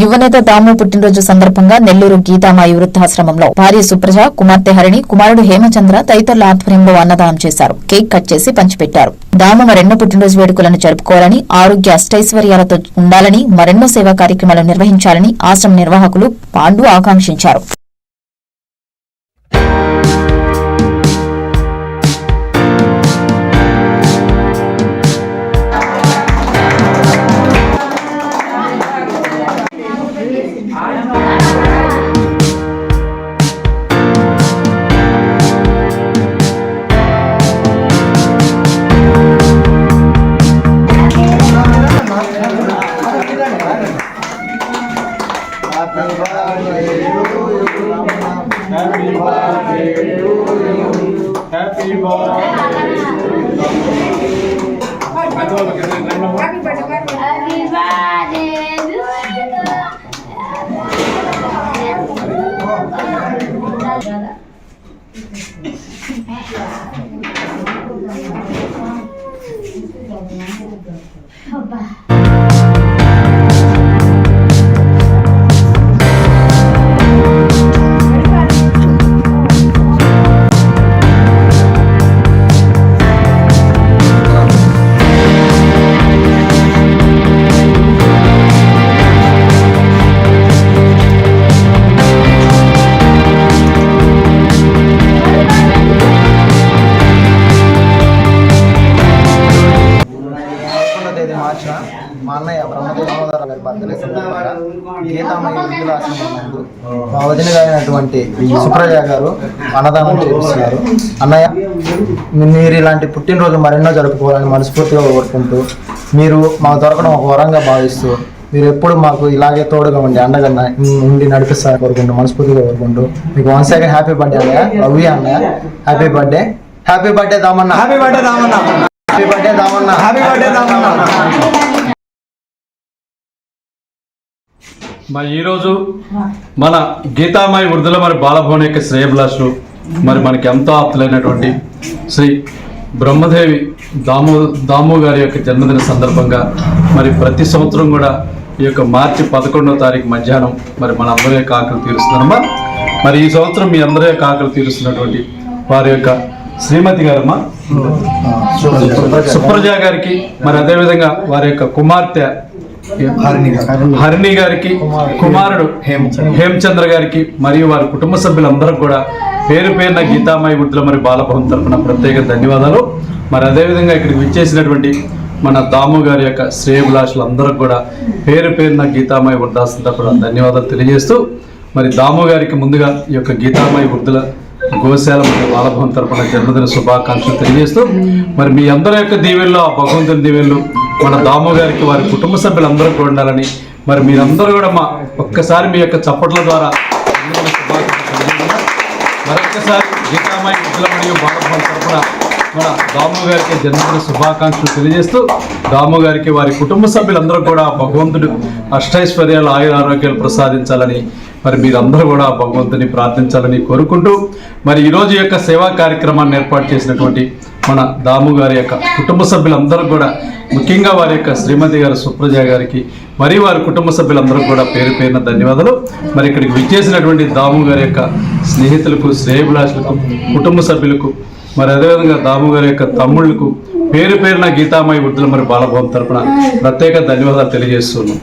యువనేత దాము పుట్టినరోజు సందర్భంగా నెల్లూరు గీతామాయి వృద్ధాశ్రమంలో భార్య సుప్రజ, కుమార్తె హరిణి, కుమారుడు హేమచంద్ర తదితరుల ఆధ్వర్యంలో అన్నదానం చేశారు. కేక్ కట్ చేసి పంచిపెట్టారు. దాము మరెన్నో పుట్టినరోజు వేడుకలను జరుపుకోవాలని, ఆరోగ్య అష్టైశ్వర్యాలతో ఉండాలని, మరెన్నో సేవా కార్యక్రమాలు నిర్వహించాలని ఆశ్రమ నిర్వాహకులు పాండు ఆకాంక్షించారు. మా అన్నయ్య బ్రహ్మదేవ దామోదర గారి బర్త్డే సందర్భంగా గీతామయ్య వృద్ధాశ్రమం నందు మా వదిన గారైనటువంటి సుప్రజ గారు అన్నదానం చేపిస్తున్నారు. అన్నయ్య, మీరు ఇలాంటి పుట్టినరోజు మరెన్నో జరుపుకోవాలని మనస్ఫూర్తిగా కోరుకుంటూ, మీరు మాకు దొరకడం ఒక వరంగా భావిస్తూ, మీరు ఎప్పుడు మాకు ఇలాగే తోడుగా ఉండి అండగా ఉండి నడిపిస్తారని కోరుకుంటూ, మనస్ఫూర్తిగా కోరుకుంటూ, మీకు వన్స్ అగైన్ హ్యాపీ బర్త్డే అన్నయ్య. లవ్ యూ అన్నయ్య. Happy birthday. Happy birthday Damanna. Happy birthday Damanna. Happy birthday Damanna. Happy birthday Damanna. మరి ఈరోజు మన గీతామాయి వృద్ధుల మరి బాలభవన్ యొక్క శ్రేయభిలాషులు మరి మనకి ఎంతో ఆప్తులైనటువంటి శ్రీ బ్రహ్మదేవి దాము గారి యొక్క జన్మదిన సందర్భంగా మరి ప్రతి సంవత్సరం కూడా ఈ యొక్క మార్చి 11వ తారీఖు మధ్యాహ్నం మరి మన అందరి యొక్క ఆకలి తీరుస్తున్నారమ్మా. మరి ఈ సంవత్సరం మీ అందరి యొక్క ఆకలి తీరుస్తున్నటువంటి వారి యొక్క శ్రీమతి గారమ్మ సుప్రజ గారికి, మరి అదేవిధంగా వారి యొక్క కుమార్తె హరిణి గారికి, కుమారుడు హేమచంద్ర గారికి మరియు వారి కుటుంబ సభ్యులందరూ కూడా పేరు పేరున గీతామాయి వృద్ధుల మరి బాలభవన్ తరఫున ప్రత్యేక ధన్యవాదాలు. మరి అదేవిధంగా ఇక్కడికి విచ్చేసినటువంటి మన దాము గారి యొక్క శ్రేయభిలాషులందరూ కూడా పేరు పేరున గీతామాయి వృద్ధాశ్రమం తరఫున ధన్యవాదాలు తెలియజేస్తూ, మరి దాము గారికి ముందుగా ఈ యొక్క గీతామాయి వృద్ధుల గోశాల మరియు బాలభవన్ తరఫున జన్మదిన శుభాకాంక్షలు తెలియజేస్తూ, మరి మీ అందరి యొక్క దీవెల్లో ఆ భగవంతుని దీవెల్లో మన దాము గారికి వారి కుటుంబ సభ్యులందరూ కూడా ఉండాలని, మరి మీరందరూ కూడా ఒక్కసారి మీ యొక్క చప్పట్ల ద్వారా మరొక్కసారి గీతామాయి వృద్ధుల మరియు బాలభవన్ తరఫున మన దాము గారికి జన్మదిన శుభాకాంక్షలు తెలియజేస్తూ, దాము గారికి వారి కుటుంబ సభ్యులందరూ కూడా భగవంతుడు అష్టైశ్వర్యాలు ఆరోగ్యాలు ప్రసాదించాలని, మరి మీరందరూ కూడా భగవంతుని ప్రార్థించాలని కోరుకుంటూ, మరి ఈరోజు యొక్క సేవా కార్యక్రమాన్ని ఏర్పాటు చేసినటువంటి మన దాము గారి యొక్క కుటుంబ సభ్యులందరూ కూడా, ముఖ్యంగా వారి యొక్క శ్రీమతి గారు సుప్రజ గారికి మరియు వారి కుటుంబ సభ్యులందరూ కూడా పేరు పేరున ధన్యవాదాలు. మరి ఇక్కడికి విచ్చేసినటువంటి దాము గారి యొక్క స్నేహితులకు, శ్రేయభిలాషులకు, కుటుంబ సభ్యులకు, మరి అదేవిధంగా దాము గారి యొక్క తమ్ముళ్లకు పేరు పేరున గీతామాయి వృద్ధుల మరి బాలభవన్ తరఫున ప్రత్యేక ధన్యవాదాలు తెలియజేస్తున్నాం.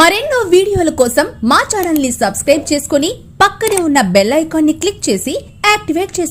మరెన్నో వీడియోల కోసం మా ఛానల్ ని సబ్స్క్రైబ్ చేసుకుని పక్కనే ఉన్న బెల్ ఐకాన్ ని క్లిక్ చేసి యాక్టివేట్ చేసుకోండి.